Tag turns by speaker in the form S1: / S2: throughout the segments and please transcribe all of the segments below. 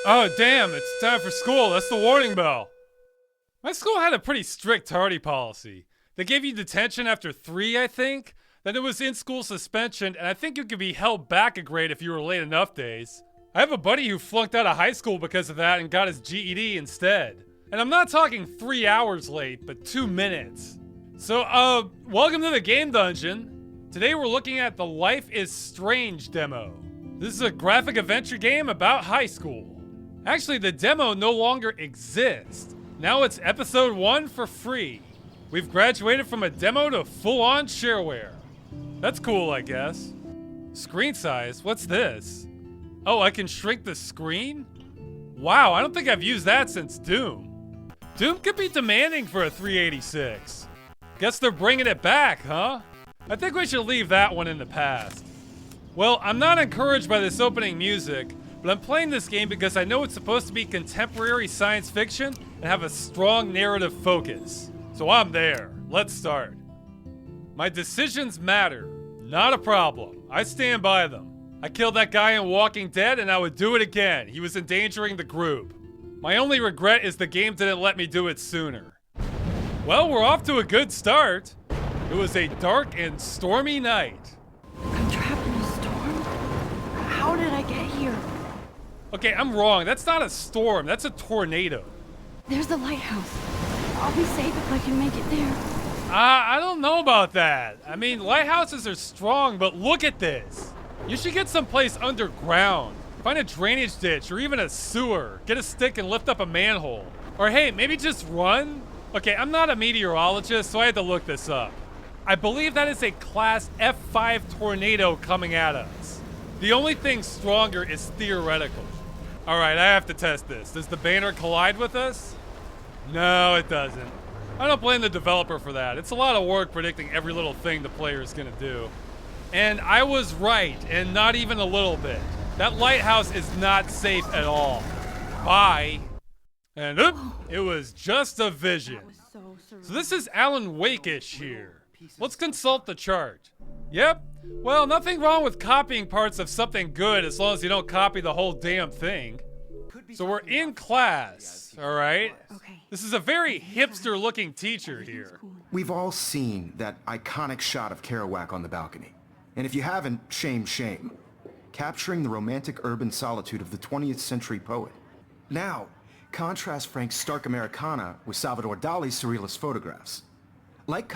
S1: Oh, damn, it's time for school. That's the warning bell. My school had a pretty strict tardy policy. They gave you detention after 3, I think. Then it was in-school suspension, and I think you could be held back a grade if you were late enough days. I have a buddy who flunked out of high school because of that and got his GED instead. And I'm not talking 3 hours late, but 2 minutes. So, welcome to the game dungeon. Today we're looking at the Life is Strange demo. This is a graphic adventure game about high school. Actually, the demo no longer exists. Now it's episode 1 for free. We've graduated from a demo to full-on shareware. That's cool, I guess. Screen size? What's this? Oh, I can shrink the screen? Wow, I don't think I've used that since Doom. Doom could be demanding for a 386. Guess they're bringing it back, huh? I think we should leave that one in the past. Well, I'm not encouraged by this opening music, but I'm playing this game because I know it's supposed to be contemporary science fiction and have a strong narrative focus. So I'm there. Let's start. My decisions matter. Not a problem. I stand by them. I killed that guy in Walking Dead and I would do it again. He was endangering the group. My only regret is the game didn't let me do it sooner. Well, we're off to a good start. It was a dark and stormy night.
S2: I'm trapped in a storm? How did I get here?
S1: Okay, I'm wrong. That's not a storm. That's a tornado.
S2: There's the lighthouse. I'll be safe if I can make it there.
S1: I don't know about that. I mean, lighthouses are strong, but look at this. You should get someplace underground. Find a drainage ditch or even a sewer. Get a stick and lift up a manhole. Or hey, maybe just run? Okay, I'm not a meteorologist, so I had to look this up. I believe that is a Class F5 tornado coming at us. The only thing stronger is theoretical. All right, I have to test this. Does the banner collide with us? No, it doesn't. I don't blame the developer for that. It's a lot of work predicting every little thing the player is gonna do. And I was right, and not even a little bit. That lighthouse is not safe at all. Bye. And it was just a vision. So this is Alan Wake-ish here. Let's consult the chart. Yep. Well, nothing wrong with copying parts of something good as long as you don't copy the whole damn thing. So we're in class, all right?
S2: Okay.
S1: This is a very hipster-looking teacher here.
S3: We've all seen that iconic shot of Kerouac on the balcony. And if you haven't, shame, shame. Capturing the romantic urban solitude of the 20th century poet. Now, contrast Frank's stark Americana with Salvador Dali's surrealist photographs.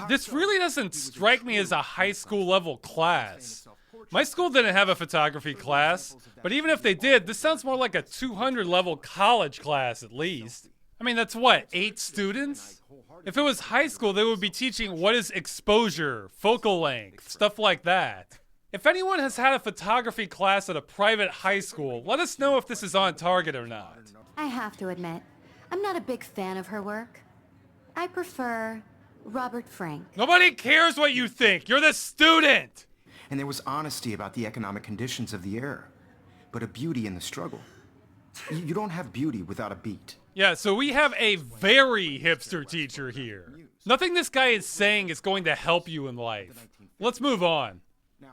S1: This really doesn't strike me as a high school level class. My school didn't have a photography class, but even if they did, this sounds more like a 200 level college class at least. I mean, that's what, 8 students? If it was high school, they would be teaching what is exposure, focal length, stuff like that. If anyone has had a photography class at a private high school, let us know if this is on target or not.
S4: I have to admit, I'm not a big fan of her work. I prefer Robert Frank.
S1: Nobody cares what you think. You're the student.
S3: And there was honesty about the economic conditions of the era, but a beauty in the struggle. You don't have beauty without a beat.
S1: Yeah, so we have a very hipster teacher here. Nothing this guy is saying is going to help you in life. Let's move on.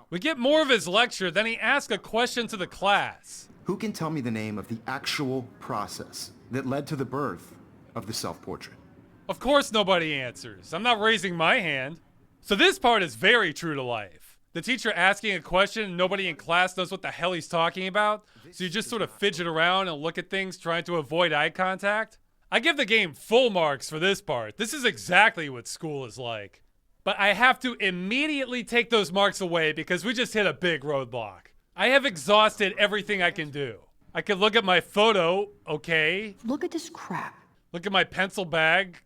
S1: We get more of his lecture, then he asks a question to the class.
S3: Who can tell me the name of the actual process that led to the birth of the self-portrait?
S1: Of course nobody answers. I'm not raising my hand. So this part is very true to life. The teacher asking a question and nobody in class knows what the hell he's talking about, so you just sort of fidget around and look at things trying to avoid eye contact. I give the game full marks for this part. This is exactly what school is like. But I have to immediately take those marks away because we just hit a big roadblock. I have exhausted everything I can do. I can look at my photo, okay.
S2: Look at this crap.
S1: Look at my pencil bag,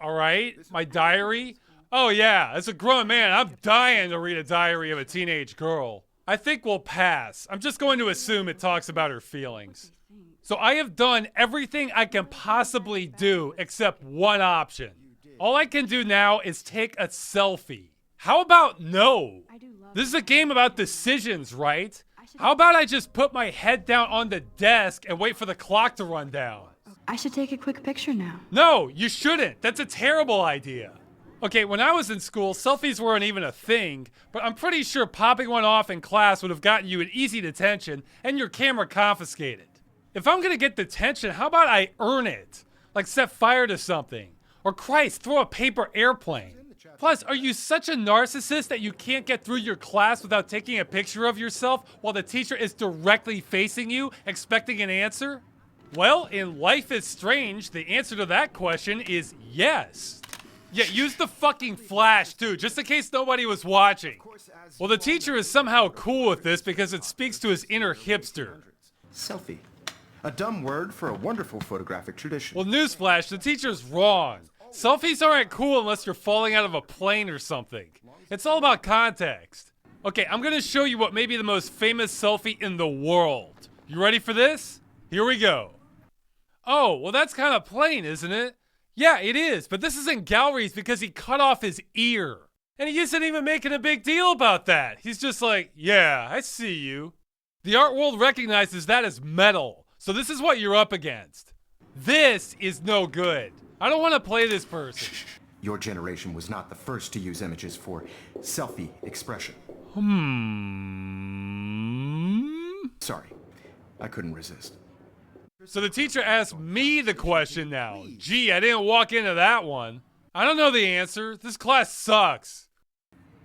S1: all right. My diary. Oh yeah, as a grown man, I'm dying to read a diary of a teenage girl. I think we'll pass. I'm just going to assume it talks about her feelings. So I have done everything I can possibly do except one option. All I can do now is take a selfie. How about no? This is a game about decisions, right? How about I just put my head down on the desk and wait for the clock to run down?
S2: I should take a quick picture now.
S1: No, you shouldn't. That's a terrible idea. Okay, when I was in school, selfies weren't even a thing, but I'm pretty sure popping one off in class would have gotten you an easy detention and your camera confiscated. If I'm gonna get detention, how about I earn it? Like set fire to something. Or Christ, throw a paper airplane. Plus, are you such a narcissist that you can't get through your class without taking a picture of yourself while the teacher is directly facing you, expecting an answer? Well, in Life is Strange, the answer to that question is yes. Yeah, use the fucking flash too, just in case nobody was watching. Well, the teacher is somehow cool with this because it speaks to his inner hipster.
S3: Selfie. A dumb word for a wonderful photographic tradition.
S1: Well, newsflash, the teacher's wrong. Selfies aren't cool unless you're falling out of a plane or something. It's all about context. Okay, I'm gonna show you what may be the most famous selfie in the world. You ready for this? Here we go. Oh, well that's kind of plain, isn't it? Yeah, it is, but this is in galleries because he cut off his ear. And he isn't even making a big deal about that. He's just like, yeah, I see you. The art world recognizes that as metal, so this is what you're up against. This is no good. I don't want to play this person.
S3: Your generation was not the first to use images for selfie expression. Sorry, I couldn't resist.
S1: So the teacher asked me the question now. Gee, I didn't walk into that one. I don't know the answer. This class sucks.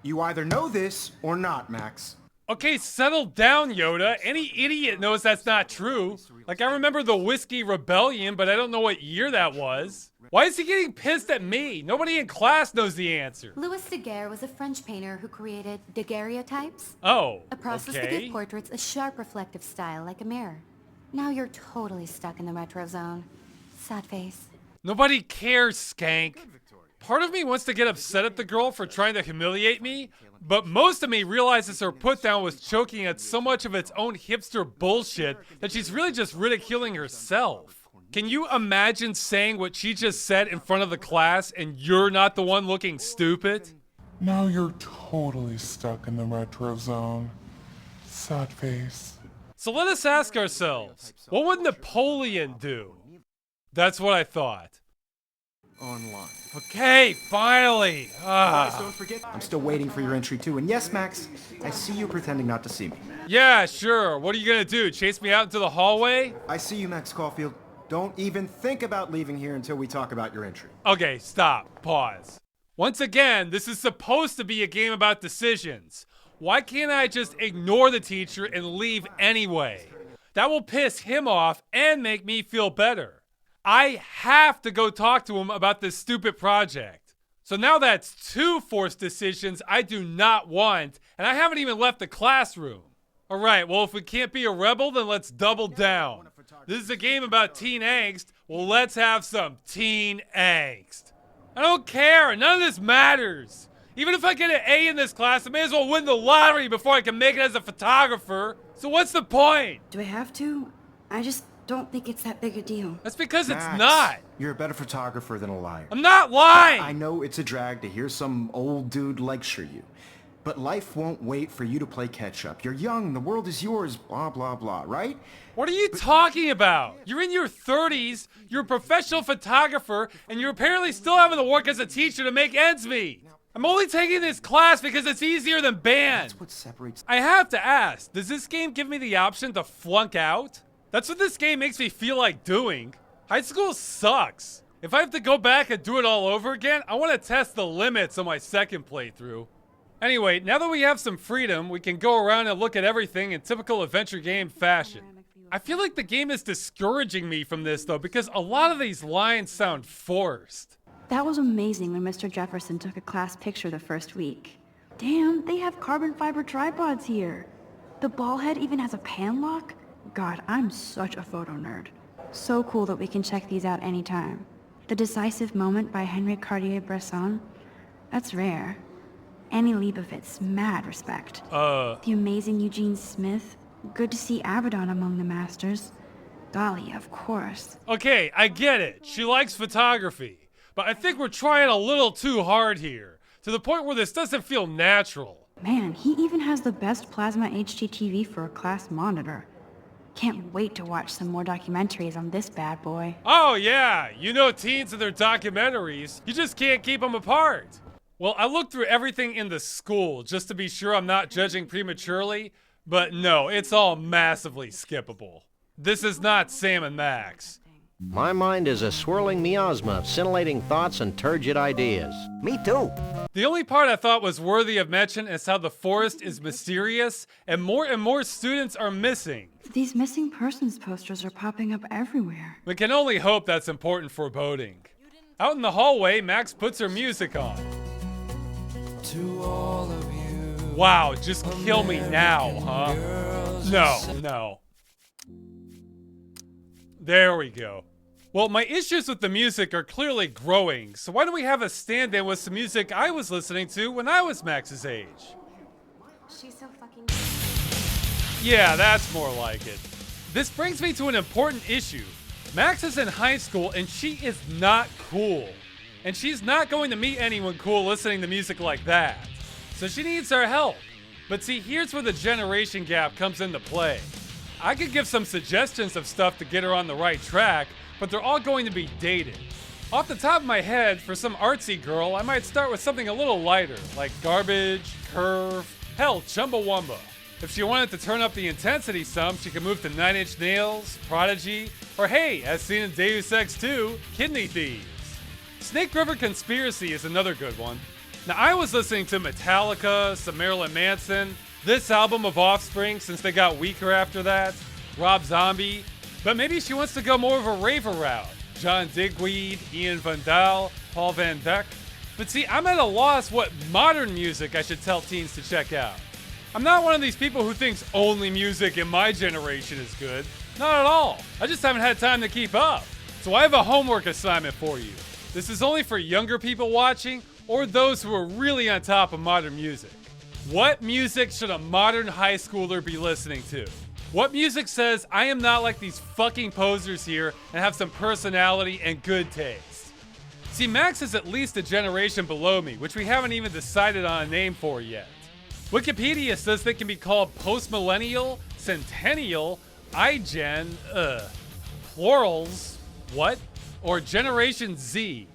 S3: You either know this or not, Max.
S1: Okay, settle down, Yoda. Any idiot knows that's not true. Like, I remember the Whiskey Rebellion, but I don't know what year that was. Why is he getting pissed at me? Nobody in class knows the answer.
S4: Louis Daguerre was a French painter who created daguerreotypes.
S1: Oh,
S4: A process to give portraits a sharp reflective style like a mirror. Now you're totally stuck in the retro zone. Sad face.
S1: Nobody cares, skank. Part of me wants to get upset at the girl for trying to humiliate me, but most of me realizes her put-down was choking at so much of its own hipster bullshit that she's really just ridiculing herself. Can you imagine saying what she just said in front of the class and you're not the one looking stupid?
S5: Now you're totally stuck in the retro zone. Sad face.
S1: So let us ask ourselves, what would Napoleon do? That's what I thought.
S3: Online.
S1: Okay, finally.
S3: Guys, don't forget, I'm still waiting for your entry too. And yes, Max, I see you pretending not to see me.
S1: Yeah, sure. What are you gonna do? Chase me out into the hallway?
S3: I see you, Max Caulfield. Don't even think about leaving here until we talk about your entry.
S1: Okay, stop. Pause. Once again, this is supposed to be a game about decisions. Why can't I just ignore the teacher and leave anyway? That will piss him off and make me feel better. I have to go talk to him about this stupid project. So now that's two forced decisions I do not want, and I haven't even left the classroom. All right, well, if we can't be a rebel, then let's double down. This is a game about teen angst. Well, let's have some teen angst. I don't care. None of this matters. Even if I get an A in this class, I may as well win the lottery before I can make it as a photographer. So what's the point?
S2: Do I have to? I just don't think it's that big a deal.
S1: That's because
S3: Max,
S1: it's not.
S3: You're a better photographer than a liar.
S1: I'm not lying.
S3: I know it's a drag to hear some old dude lecture you, but life won't wait for you to play catch up. You're young, the world is yours, blah, blah, blah, right?
S1: What are you talking about? You're in your 30s, you're a professional photographer, and you're apparently still having to work as a teacher to make ends meet. I'm only taking this class because it's easier than band.
S3: That's what separates...
S1: I have to ask, does this game give me the option to flunk out? That's what this game makes me feel like doing. High school sucks. If I have to go back and do it all over again, I want to test the limits on my second playthrough. Anyway, now that we have some freedom, we can go around and look at everything in typical adventure game fashion. I feel like the game is discouraging me from this though, because a lot of these lines sound forced.
S2: That was amazing when Mr. Jefferson took a class picture the first week. Damn, they have carbon fiber tripods here. The ball head even has a pan lock. God, I'm such a photo nerd. So cool that we can check these out anytime. The Decisive Moment by Henry Cartier-Bresson. That's rare. Annie Leibovitz, mad respect. The amazing Eugene Smith. Good to see Abaddon among the masters. Golly, of course.
S1: Okay, I get it. She likes photography. But I think we're trying a little too hard here, to the point where this doesn't feel natural.
S2: Man, he even has the best plasma HDTV for a class monitor. Can't wait to watch some more documentaries on this bad boy.
S1: Oh yeah, you know teens and their documentaries. You just can't keep them apart. Well, I looked through everything in the school just to be sure I'm not judging prematurely, but no, it's all massively skippable. This is not Sam and Max.
S6: My mind is a swirling miasma of scintillating thoughts and turgid ideas.
S7: Me too.
S1: The only part I thought was worthy of mention is how the forest is mysterious and more students are missing.
S2: These missing persons posters are popping up everywhere.
S1: We can only hope that's important foreboding. Out in the hallway, Max puts her music on.
S8: To all of you.
S1: Wow, just kill me now, huh? No. There we go. Well, my issues with the music are clearly growing, so why don't we have a stand-in with some music I was listening to when I was Max's age?
S4: She's so fucking...
S1: Yeah, that's more like it. This brings me to an important issue. Max is in high school and she is not cool. And she's not going to meet anyone cool listening to music like that. So she needs our help. But see, here's where the generation gap comes into play. I could give some suggestions of stuff to get her on the right track, but they're all going to be dated. Off the top of my head, for some artsy girl, I might start with something a little lighter, like Garbage, Curve, hell, Chumbawamba. If she wanted to turn up the intensity some, she could move to 9 Inch Nails, Prodigy, or hey, as seen in Deus Ex 2, Kidney Thieves. Snake River Conspiracy is another good one. Now, I was listening to Metallica, some Marilyn Manson, this album of Offspring since they got weaker after that, Rob Zombie, but maybe she wants to go more of a raver route. John Digweed, Ian Van Dahl, Paul Van Dyk. But see, I'm at a loss what modern music I should tell teens to check out. I'm not one of these people who thinks only music in my generation is good. Not at all. I just haven't had time to keep up. So I have a homework assignment for you. This is only for younger people watching or those who are really on top of modern music. What music should a modern high schooler be listening to? What music says I am not like these fucking posers here and have some personality and good taste? See, Max is at least a generation below me, which we haven't even decided on a name for yet. Wikipedia says they can be called post-millennial, centennial, iGen, plurals, what? Or Generation Z.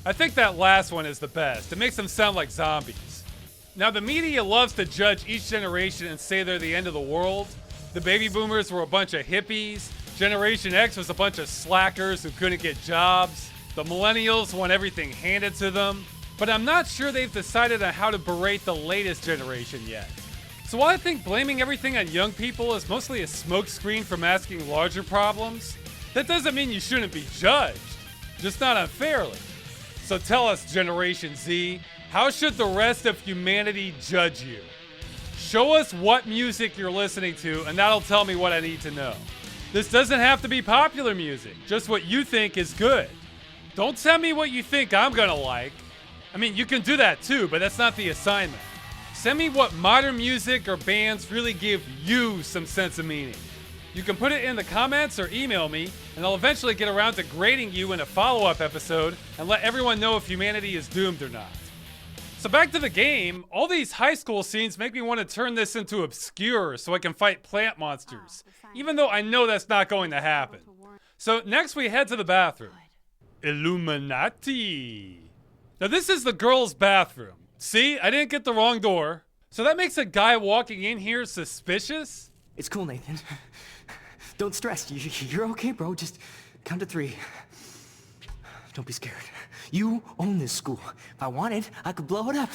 S1: I think that last one is the best. It makes them sound like zombies. Now, the media loves to judge each generation and say they're the end of the world. The baby boomers were a bunch of hippies. Generation X was a bunch of slackers who couldn't get jobs. The millennials want everything handed to them. But I'm not sure they've decided on how to berate the latest generation yet. So while I think blaming everything on young people is mostly a smokescreen for masking larger problems, that doesn't mean you shouldn't be judged, just not unfairly. So tell us, Generation Z, how should the rest of humanity judge you? Show us what music you're listening to, and that'll tell me what I need to know. This doesn't have to be popular music, just what you think is good. Don't tell me what you think I'm gonna like. I mean, you can do that too, but that's not the assignment. Send me what modern music or bands really give you some sense of meaning. You can put it in the comments or email me, and I'll eventually get around to grading you in a follow-up episode and let everyone know if humanity is doomed or not. So back to the game, all these high school scenes make me want to turn this into obscure so I can fight plant monsters, even though I know that's not going to happen. So next we head to the bathroom. Illuminati. Now this is the girls' bathroom. See, I didn't get the wrong door. So that makes a guy walking in here suspicious?
S7: It's cool, Nathan. Don't stress. You're okay, bro. Just count to 3. Don't be scared. You own this school. If I wanted, I could blow it up.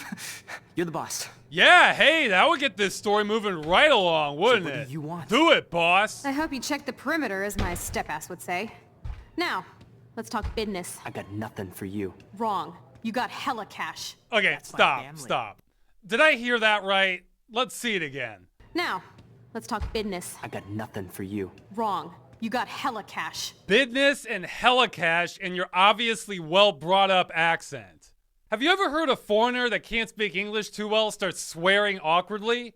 S7: You're the boss.
S1: Yeah, hey, that would get this story moving right along, wouldn't
S7: So what
S1: it?
S7: do you want?
S1: Do it, boss.
S9: I hope you checked the perimeter, as my step-ass would say. Now, let's talk business.
S7: I got nothing for you.
S9: Wrong. You got hella cash.
S1: Okay,
S7: That's my
S1: stop.
S7: family.
S1: Did I hear that right? Let's see it again.
S9: Now, let's talk business.
S7: I got nothing for you.
S9: Wrong. You got hella cash.
S1: Business and hella cash in your obviously well brought up accent. Have you ever heard a foreigner that can't speak English too well start swearing awkwardly?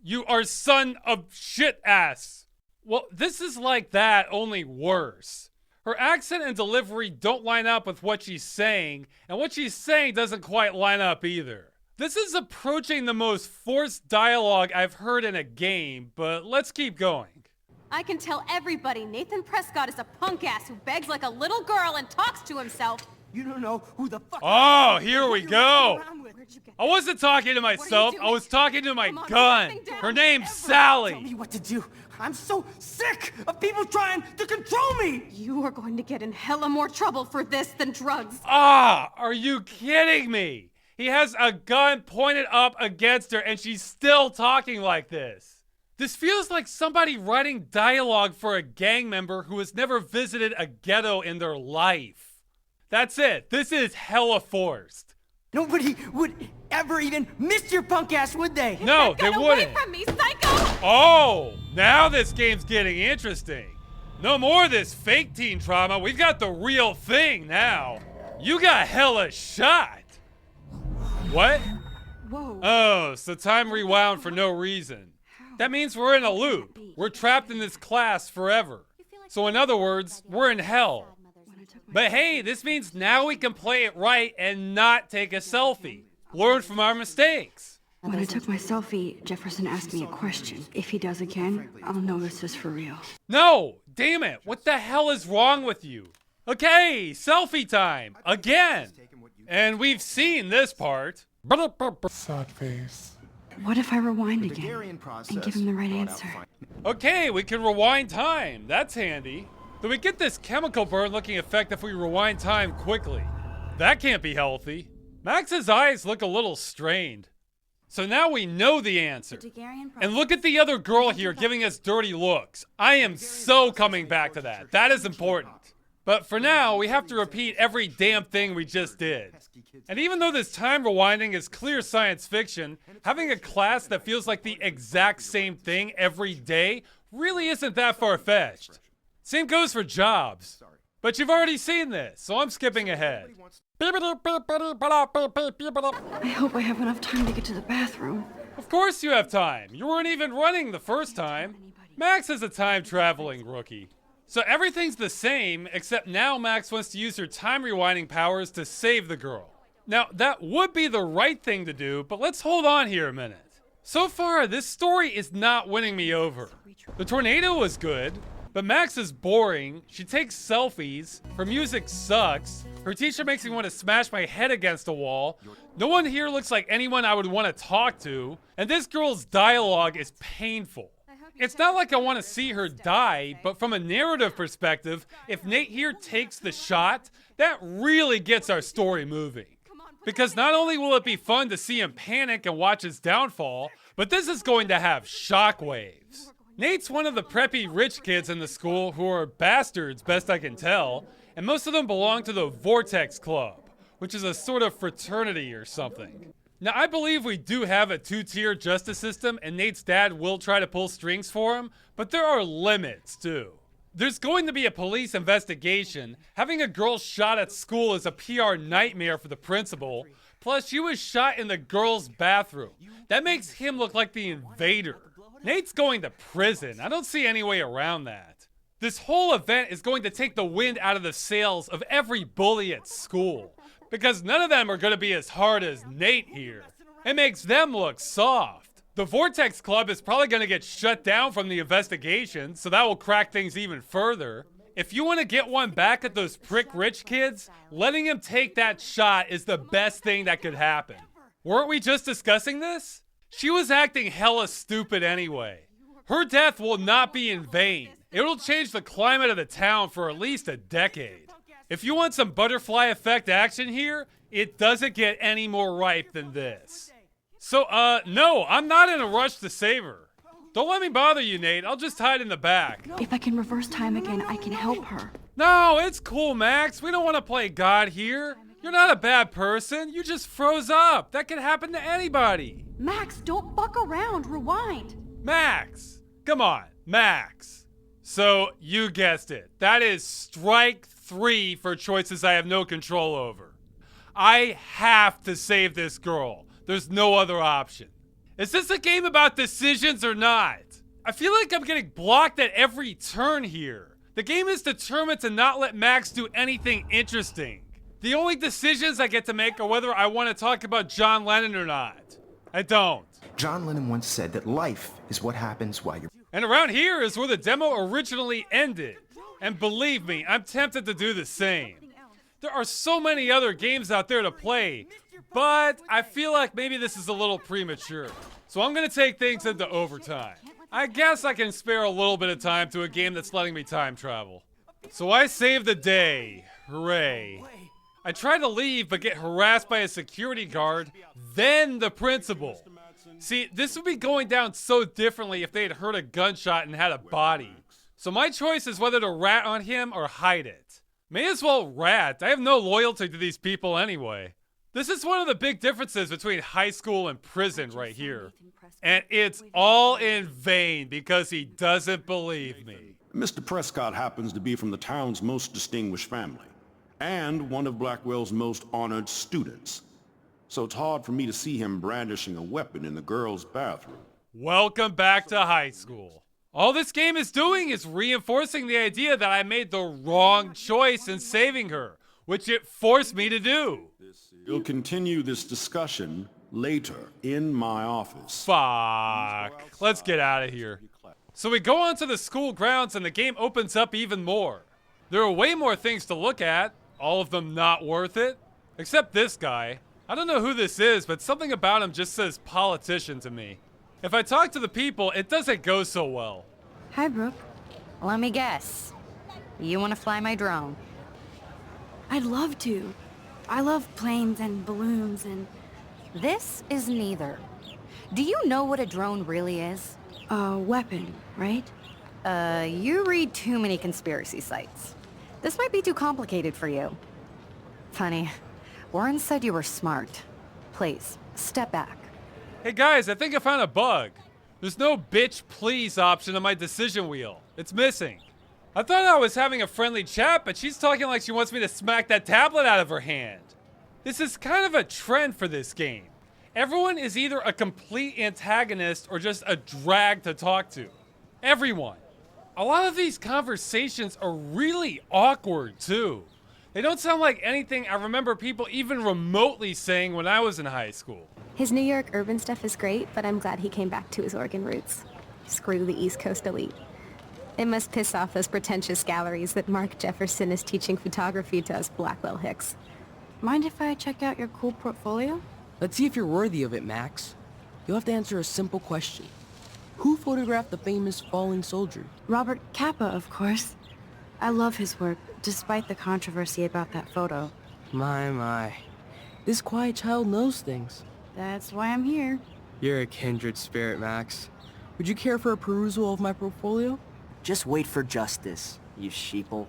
S1: You are son of shit ass. Well, this is like that, only worse. Her accent and delivery don't line up with what she's saying, and what she's saying doesn't quite line up either. This is approaching the most forced dialogue I've heard in a game, but let's keep going.
S9: I can tell everybody Nathan Prescott is a punk ass who begs like a little girl and talks to himself.
S7: You don't know who the fuck.
S1: Oh, here we go.
S9: did you get
S1: I wasn't talking to myself. I was talking to my
S9: Come on,
S1: gun.
S9: put that thing down.
S1: Her name's
S7: Tell
S1: Sally.
S7: me what to do. I'm so sick of people trying to control me!
S9: You are going to get in hella more trouble for this than drugs.
S1: Ah, are you kidding me? He has a gun pointed up against her and she's still talking like this. This feels like somebody writing dialogue for a gang member who has never visited a ghetto in their life. That's it. This is hella forced.
S7: Nobody would ever even miss your punk ass, would they?
S1: No, they
S9: Get
S1: wouldn't.
S9: away from me, psycho!
S1: Oh, now this game's getting interesting. No more of this fake teen trauma. We've got the real thing now. You got hella shot. What?
S2: Whoa.
S1: Oh, so time rewound for no reason. That means we're in a loop. We're trapped in this class forever. So in other words, we're in hell. But hey, this means now we can play it right and not take a selfie. Learn from our mistakes.
S2: When I took my selfie, Jefferson asked me a question. If he does again, I'll know this is for real.
S1: No, damn it. What the hell is wrong with you? Okay, selfie time. Again. And we've seen this part.
S5: Sad face.
S2: What if I rewind
S3: The
S2: again
S3: Gregarian process
S2: and give him the right
S3: brought out
S2: answer?
S1: Okay, we can rewind time. That's handy. Do we get this chemical burn looking effect if we rewind time quickly? That can't be healthy. Max's eyes look a little strained. So now we know the answer. And look at the other girl here giving us dirty looks. I am so coming back to that. That is important. But for now, we have to repeat every damn thing we just did. And even though this time rewinding is clear science fiction, having a class that feels like the exact same thing every day really isn't that far-fetched. Same goes for jobs. But you've already seen this, so I'm skipping ahead.
S2: I hope I have enough time to get to the bathroom.
S1: Of course you have time. You weren't even running the first time. Max is a time-traveling rookie. So everything's the same, except now Max wants to use her time rewinding powers to save the girl. Now, that would be the right thing to do, but let's hold on here a minute. So far, this story is not winning me over. The tornado was good, but Max is boring, she takes selfies, her music sucks, her teacher makes me want to smash my head against a wall, no one here looks like anyone I would want to talk to, and this girl's dialogue is painful. It's not like I want to see her die, but from a narrative perspective, if Nate here takes the shot, that really gets our story moving. Because not only will it be fun to see him panic and watch his downfall, but this is going to have shockwaves. Nate's one of the preppy rich kids in the school who are bastards, best I can tell, and most of them belong to the Vortex Club, which is a sort of fraternity or something. Now, I believe we do have a two-tier justice system, and Nate's dad will try to pull strings for him, but there are limits, too. There's going to be a police investigation. Having a girl shot at school is a PR nightmare for the principal. Plus, she was shot in the girls' bathroom. That makes him look like the invader. Nate's going to prison. I don't see any way around that. This whole event is going to take the wind out of the sails of every bully at school. Because none of them are going to be as hard as Nate here. It makes them look soft. The Vortex Club is probably going to get shut down from the investigation, so that will crack things even further. If you want to get one back at those prick rich kids, letting him take that shot is the best thing that could happen. Weren't we just discussing this? She was acting hella stupid anyway. Her death will not be in vain. It'll change the climate of the town for at least a decade. If you want some butterfly effect action here, it doesn't get any more ripe than this. So, no, I'm not in a rush to save her. Don't let me bother you, Nate. I'll just hide in the back.
S2: If I can reverse time again, I can help her.
S1: No, it's cool, Max. We don't want to play God here. You're not a bad person. You just froze up. That could happen to anybody.
S9: Max, don't fuck around. Rewind.
S1: Max. Come on, Max. So, you guessed it. That is strike 3 for choices I have no control over. I have to save this girl. There's no other option. Is this a game about decisions or not? I feel like I'm getting blocked at every turn here. The game is determined to not let Max do anything interesting. The only decisions I get to make are whether I want to talk about John Lennon or not. I don't.
S3: John Lennon once said that life is what happens while you're...
S1: And around here is where the demo originally ended. And believe me, I'm tempted to do the same. There are so many other games out there to play, but I feel like maybe this is a little premature. So I'm gonna take things into overtime. I guess I can spare a little bit of time to a game that's letting me time travel. So I save the day. Hooray. I try to leave but get harassed by a security guard, then the principal. See, this would be going down so differently if they had heard a gunshot and had a body. So my choice is whether to rat on him or hide it. May as well rat. I have no loyalty to these people anyway. This is one of the big differences between high school and prison right here. And it's all in vain because he doesn't believe me.
S10: Mr. Prescott happens to be from the town's most distinguished family, and one of Blackwell's most honored students. So it's hard for me to see him brandishing a weapon in the girls' bathroom.
S1: Welcome back to high school. All this game is doing is reinforcing the idea that I made the wrong choice in saving her, which it forced me to do.
S10: We'll continue this discussion later in my office.
S1: Fuck. Let's get out of here. So we go onto the school grounds and the game opens up even more. There are way more things to look at, all of them not worth it, except this guy. I don't know who this is, but something about him just says politician to me. If I talk to the people, it doesn't go so well.
S2: Hi, Brooke.
S4: Let me guess. You want to fly my drone?
S2: I'd love to. I love planes and balloons and...
S4: This is neither. Do you know what a drone really is?
S2: A weapon, right?
S4: You read too many conspiracy sites. This might be too complicated for you. Funny. Warren said you were smart. Please, step back.
S1: Hey guys, I think I found a bug. There's no bitch please option on my decision wheel. It's missing. I thought I was having a friendly chat, but she's talking like she wants me to smack that tablet out of her hand. This is kind of a trend for this game. Everyone is either a complete antagonist or just a drag to talk to. Everyone. A lot of these conversations are really awkward too. They don't sound like anything I remember people even remotely saying when I was in high school.
S9: His New York urban stuff is great, but I'm glad he came back to his Oregon roots. Screw the East Coast elite. It must piss off those pretentious galleries that Mark Jefferson is teaching photography to us Blackwell Hicks.
S2: Mind if I check out your cool portfolio?
S7: Let's see if you're worthy of it, Max. You'll have to answer a simple question. Who photographed the famous falling soldier?
S2: Robert Capa, of course. I love his work, despite the controversy about that photo.
S7: My. This quiet child knows things.
S2: That's why I'm here.
S7: You're a kindred spirit, Max. Would you care for a perusal of my portfolio?
S11: Just wait for justice, you sheeple.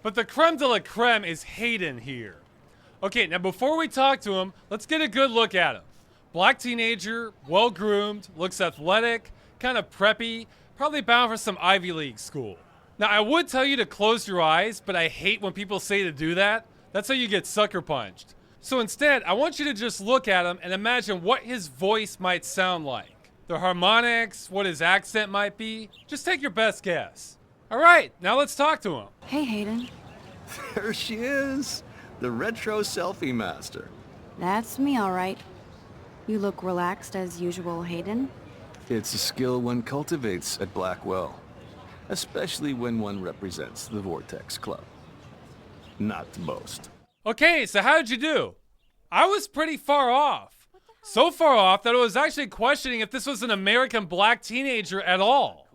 S1: But the creme de la creme is Hayden here. Okay, now before we talk to him, let's get a good look at him. Black teenager, well-groomed, looks athletic, kind of preppy, probably bound for some Ivy League school. Now, I would tell you to close your eyes, but I hate when people say to do that. That's how you get sucker punched. So instead, I want you to just look at him and imagine what his voice might sound like. The harmonics, what his accent might be. Just take your best guess. All right, now let's talk to him.
S2: Hey, Hayden.
S12: There she is, the retro selfie master.
S2: That's me, all right. You look relaxed as usual, Hayden.
S12: It's a skill one cultivates at Blackwell, especially when one represents the Vortex Club. Not to boast.
S1: Okay, so how'd you do? I was pretty far off. So far off that I was actually questioning if this was an American black teenager at all.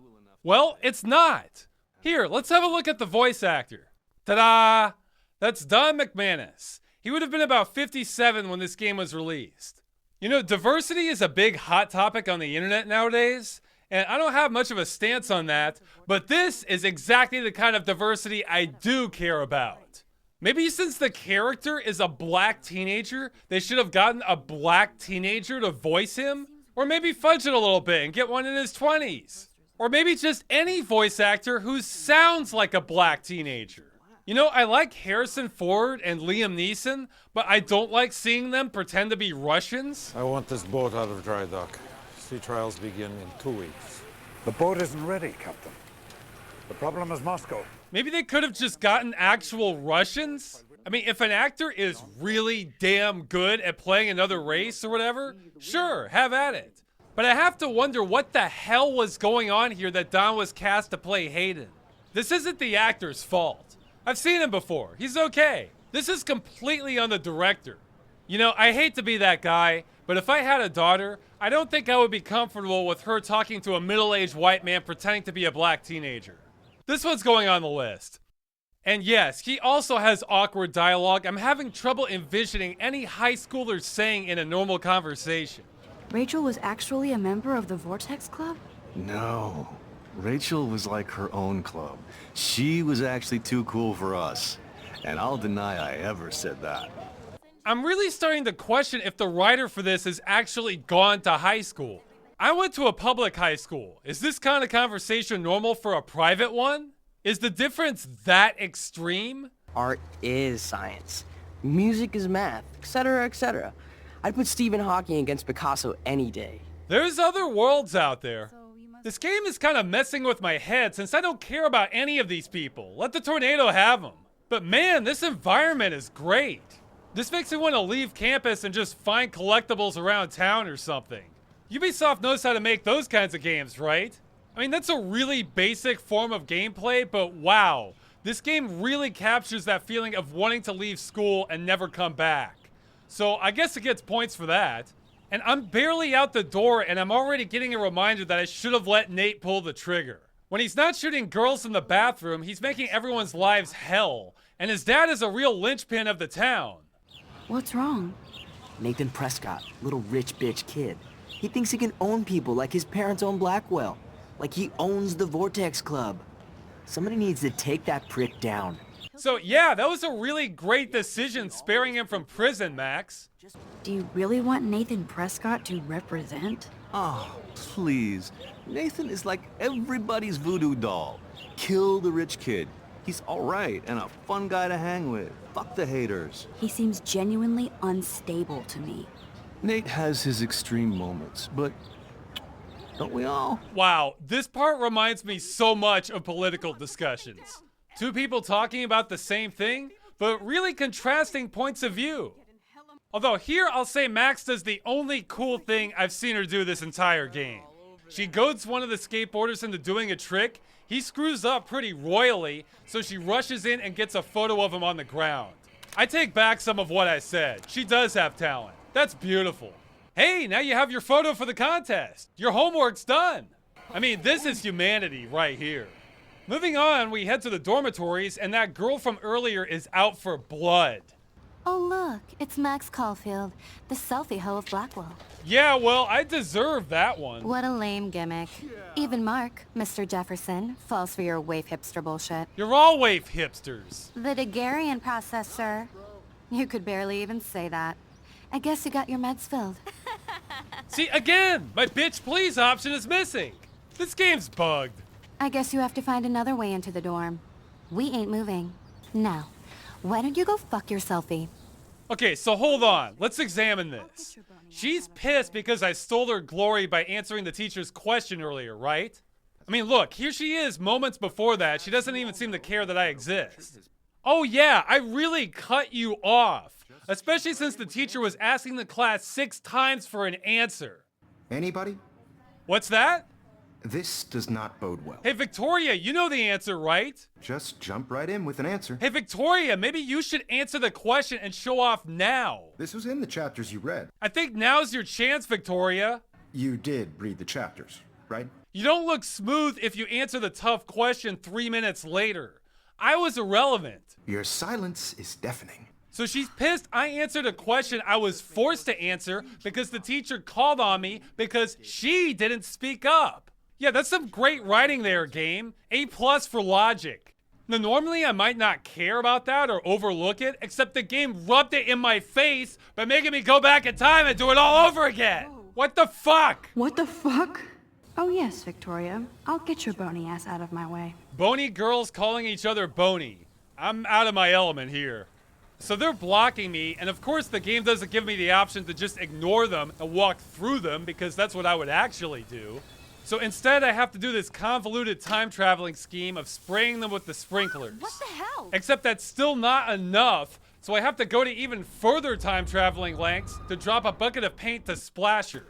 S1: Well, it's not. Here, let's have a look at the voice actor. Ta-da! That's Don McManus. He would have been about 57 when this game was released. You know, diversity is a big hot topic on the internet nowadays, and I don't have much of a stance on that, but this is exactly the kind of diversity I do care about. Maybe since the character is a black teenager, they should have gotten a black teenager to voice him? Or maybe fudge it a little bit and get one in his 20s. Or maybe just any voice actor who sounds like a black teenager. You know, I like Harrison Ford and Liam Neeson, but I don't like seeing them pretend to be Russians.
S13: I want this boat out of dry dock. Sea trials begin in 2 weeks. The boat isn't ready, Captain. The problem is Moscow.
S1: Maybe they could have just gotten actual Russians? I mean, if an actor is really damn good at playing another race or whatever, sure, have at it. But I have to wonder what the hell was going on here that Don was cast to play Hayden. This isn't the actor's fault. I've seen him before. He's okay. This is completely on the director. You know, I hate to be that guy, but if I had a daughter, I don't think I would be comfortable with her talking to a middle-aged white man pretending to be a black teenager. This one's going on the list. And yes, he also has awkward dialogue I'm having trouble envisioning any high schooler saying in a normal conversation.
S2: Rachel was actually a member of the Vortex Club?
S12: No. Rachel was like her own club. She was actually too cool for us. And I'll deny I ever said that.
S1: I'm really starting to question if the writer for this has actually gone to high school. I went to a public high school. Is this kind of conversation normal for a private one? Is the difference that extreme?
S14: Art is science. Music is math, etc., etc. I'd put Stephen Hawking against Picasso any day.
S1: There's other worlds out there. This game is kind of messing with my head since I don't care about any of these people. Let the tornado have them. But man, this environment is great. This makes me want to leave campus and just find collectibles around town or something. Ubisoft knows how to make those kinds of games, right? I mean, that's a really basic form of gameplay, but wow. This game really captures that feeling of wanting to leave school and never come back. So I guess it gets points for that. And I'm barely out the door and I'm already getting a reminder that I should have let Nate pull the trigger. When he's not shooting girls in the bathroom, he's making everyone's lives hell. And his dad is a real linchpin of the town.
S2: What's wrong?
S11: Nathan Prescott, little rich bitch kid. He thinks he can own people like his parents own Blackwell. Like he owns the Vortex Club. Somebody needs to take that prick down.
S1: So yeah, that was a really great decision sparing him from prison, Max.
S2: Do you really want Nathan Prescott to represent?
S12: Oh, please. Nathan is like everybody's voodoo doll. Kill the rich kid. He's alright and a fun guy to hang with. Fuck the haters.
S2: He seems genuinely unstable to me.
S12: Nate has his extreme moments, but don't we all?
S1: Wow, this part reminds me so much of political discussions. Two people talking about the same thing, but really contrasting points of view. Although here I'll say Max does the only cool thing I've seen her do this entire game. She goads one of the skateboarders into doing a trick. He screws up pretty royally, so she rushes in and gets a photo of him on the ground. I take back some of what I said. She does have talent. That's beautiful. Hey, now you have your photo for the contest. Your homework's done. I mean, this is humanity right here. Moving on, we head to the dormitories, and that girl from earlier is out for blood.
S4: Oh look, it's Max Caulfield, the selfie hoe of Blackwell.
S1: Yeah, well, I deserve that one.
S4: What a lame gimmick. Even Mark, Mr. Jefferson, falls for your waif hipster bullshit.
S1: You're all waif hipsters.
S4: The Daguerrean process, sir. You could barely even say that. I guess you got your meds filled.
S1: See, again, my bitch please option is missing. This game's bugged.
S4: I guess you have to find another way into the dorm. We ain't moving. Now, why don't you go fuck your selfie?
S1: Okay, so hold on. Let's examine this. She's pissed because I stole her glory by answering the teacher's question earlier, right? I mean, look, here she is moments before that. She doesn't even seem to care that I exist. Oh yeah, I really cut you off. Especially since the teacher was asking the class 6 times for an answer.
S3: Anybody?
S1: What's that?
S3: This does not bode well.
S1: Hey, Victoria, you know the answer, right?
S3: Just jump right in with an answer.
S1: Hey, Victoria, maybe you should answer the question and show off now.
S3: This was in the chapters you read.
S1: I think now's your chance, Victoria.
S3: You did read the chapters, right?
S1: You don't look smooth if you answer the tough question 3 minutes later. I was irrelevant.
S3: Your silence is deafening.
S1: So she's pissed I answered a question I was forced to answer because the teacher called on me because she didn't speak up. Yeah, that's some great writing there, game. A+ for logic. Now, normally I might not care about that or overlook it, except the game rubbed it in my face by making me go back in time and do it all over again. What the fuck?
S2: What the fuck? Oh yes, Victoria. I'll get your bony ass out of my way.
S1: Bony girls calling each other bony. I'm out of my element here. So they're blocking me, and of course the game doesn't give me the option to just ignore them and walk through them because that's what I would actually do. So instead I have to do this convoluted time traveling scheme of spraying them with the sprinklers.
S4: What the hell?
S1: Except that's still not enough, so I have to go to even further time traveling lengths to drop a bucket of paint to splash her.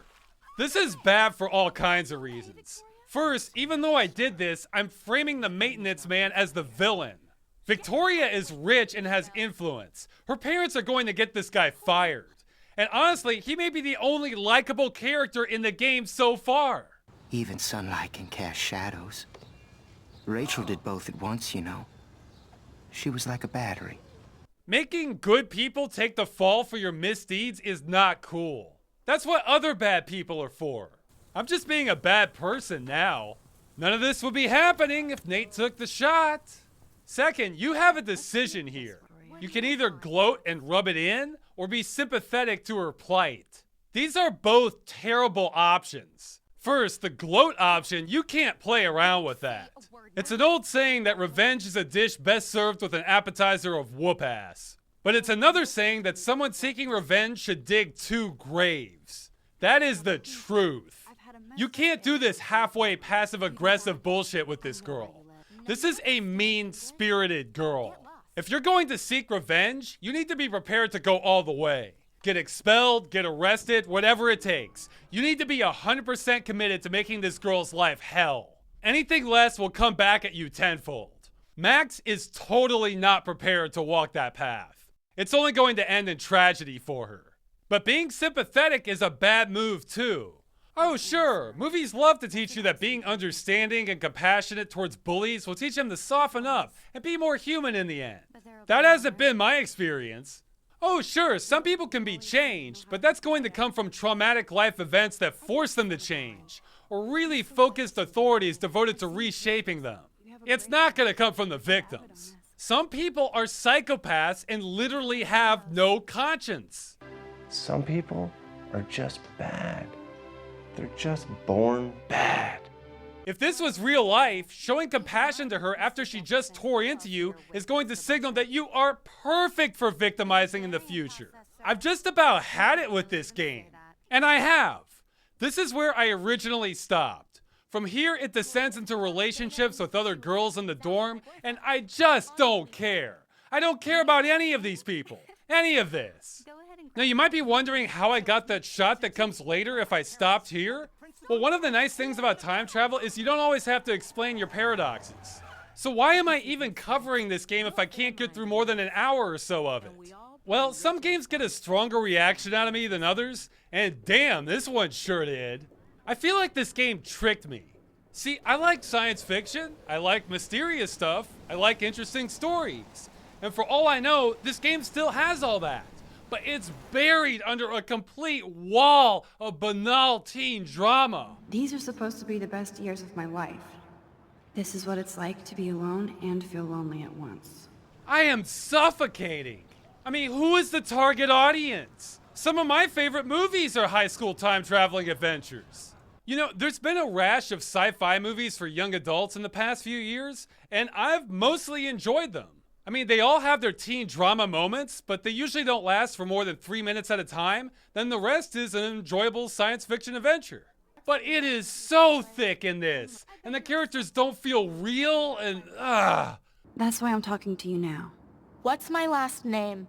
S1: This is bad for all kinds of reasons. First, even though I did this, I'm framing the maintenance man as the villain. Victoria is rich and has influence. Her parents are going to get this guy fired. And honestly, he may be the only likable character in the game so far.
S11: Even sunlight can cast shadows. Rachel did both at once, you know. She was like a battery.
S1: Making good people take the fall for your misdeeds is not cool. That's what other bad people are for. I'm just being a bad person now. None of this would be happening if Nate took the shot. Second, you have a decision here. You can either gloat and rub it in, or be sympathetic to her plight. These are both terrible options. First, the gloat option, you can't play around with that. It's an old saying that revenge is a dish best served with an appetizer of whoop ass. But it's another saying that someone seeking revenge should dig 2 graves. That is the truth. You can't do this halfway passive-aggressive bullshit with this girl. This is a mean-spirited girl. If you're going to seek revenge, you need to be prepared to go all the way. Get expelled, get arrested, whatever it takes. You need to be 100% committed to making this girl's life hell. Anything less will come back at you tenfold. Max is totally not prepared to walk that path. It's only going to end in tragedy for her. But being sympathetic is a bad move too. Oh sure, movies love to teach you that being understanding and compassionate towards bullies will teach them to soften up and be more human in the end. That hasn't been my experience. Oh sure, some people can be changed, but that's going to come from traumatic life events that force them to change, or really focused authorities devoted to reshaping them. It's not going to come from the victims. Some people are psychopaths and literally have no conscience.
S15: Some people are just bad. They're just born bad.
S1: If this was real life, showing compassion to her after she just tore into you is going to signal that you are perfect for victimizing in the future. I've just about had it with this game. And I have. This is where I originally stopped. From here, it descends into relationships with other girls in the dorm, and I just don't care. I don't care about any of these people. Any of this. Now, you might be wondering how I got that shot that comes later if I stopped here. Well, one of the nice things about time travel is you don't always have to explain your paradoxes. So why am I even covering this game if I can't get through more than an hour or so of it? Well, some games get a stronger reaction out of me than others, and damn, this one sure did. I feel like this game tricked me. See, I like science fiction, I like mysterious stuff, I like interesting stories. And for all I know, this game still has all that. But it's buried under a complete wall of banal teen drama.
S2: These are supposed to be the best years of my life. This is what it's like to be alone and feel lonely at once.
S1: I am suffocating. I mean, who is the target audience? Some of my favorite movies are high school time traveling adventures. You know, there's been a rash of sci-fi movies for young adults in the past few years, and I've mostly enjoyed them. I mean, they all have their teen drama moments, but they usually don't last for more than 3 minutes at a time. Then the rest is an enjoyable science fiction adventure. But it is so thick in this, and the characters don't feel real, and
S2: That's why I'm talking to you now.
S16: What's my last name?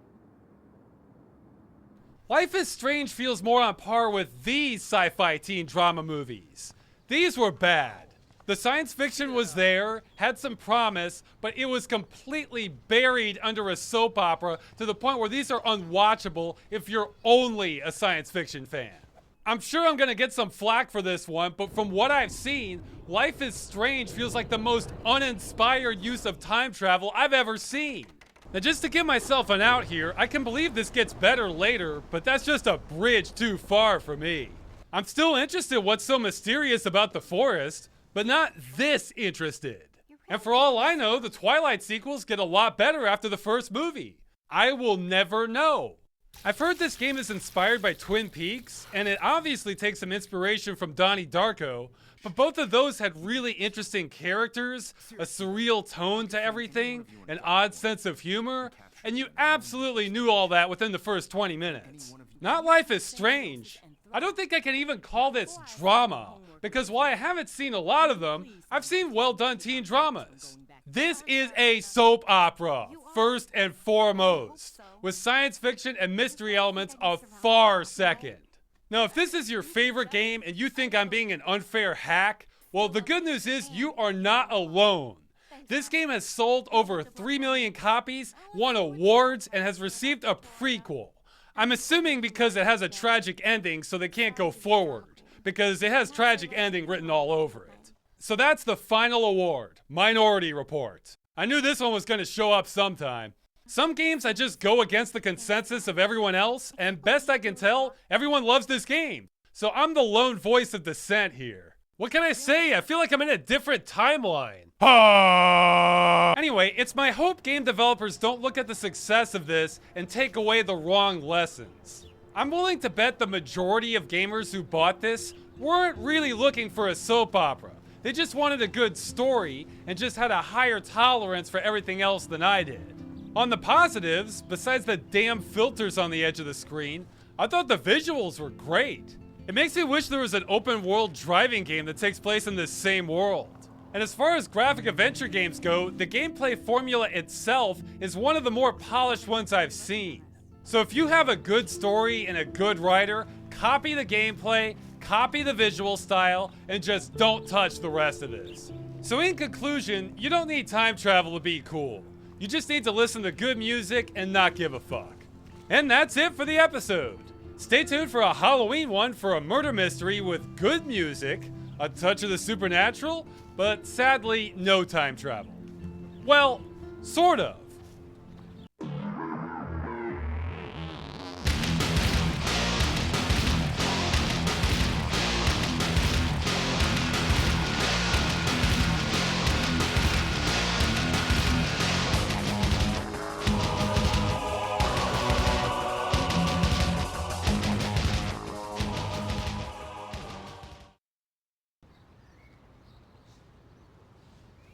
S1: Life is Strange feels more on par with these sci-fi teen drama movies. These were bad. The science fiction was there, had some promise, but it was completely buried under a soap opera to the point where these are unwatchable if you're only a science fiction fan. I'm sure I'm gonna get some flack for this one, but from what I've seen, Life is Strange feels like the most uninspired use of time travel I've ever seen. Now just to give myself an out here, I can believe this gets better later, but that's just a bridge too far for me. I'm still interested in what's so mysterious about the forest, but not this interested. And for all I know, the Twilight sequels get a lot better after the first movie. I will never know. I've heard this game is inspired by Twin Peaks, and it obviously takes some inspiration from Donnie Darko, but both of those had really interesting characters, a surreal tone to everything, an odd sense of humor, and you absolutely knew all that within the first 20 minutes. Not Life is Strange. I don't think I can even call this drama, because while I haven't seen a lot of them, I've seen well-done teen dramas. This is a soap opera, first and foremost, with science fiction and mystery elements a far second. Now, if this is your favorite game and you think I'm being an unfair hack, well, the good news is you are not alone. This game has sold over 3 million copies, won awards, and has received a prequel. I'm assuming because it has a tragic ending, so they can't go forward, because it has tragic ending written all over it. So that's the final award, Minority Report. I knew this one was going to show up sometime. Some games I just go against the consensus of everyone else, and best I can tell, everyone loves this game. So I'm the lone voice of dissent here. What can I say? I feel like I'm in a different timeline. Anyway, it's my hope game developers don't look at the success of this and take away the wrong lessons. I'm willing to bet the majority of gamers who bought this weren't really looking for a soap opera. They just wanted a good story and just had a higher tolerance for everything else than I did. On the positives, besides the damn filters on the edge of the screen, I thought the visuals were great. It makes me wish there was an open world driving game that takes place in this same world. And as far as graphic adventure games go, the gameplay formula itself is one of the more polished ones I've seen. So if you have a good story and a good writer, copy the gameplay, copy the visual style, and just don't touch the rest of this. So in conclusion, you don't need time travel to be cool. You just need to listen to good music and not give a fuck. And that's it for the episode. Stay tuned for a Halloween one for a murder mystery with good music, a touch of the supernatural, but sadly, no time travel. Well, sort of.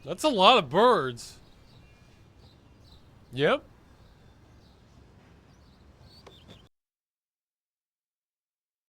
S1: That's a lot of birds. Yep.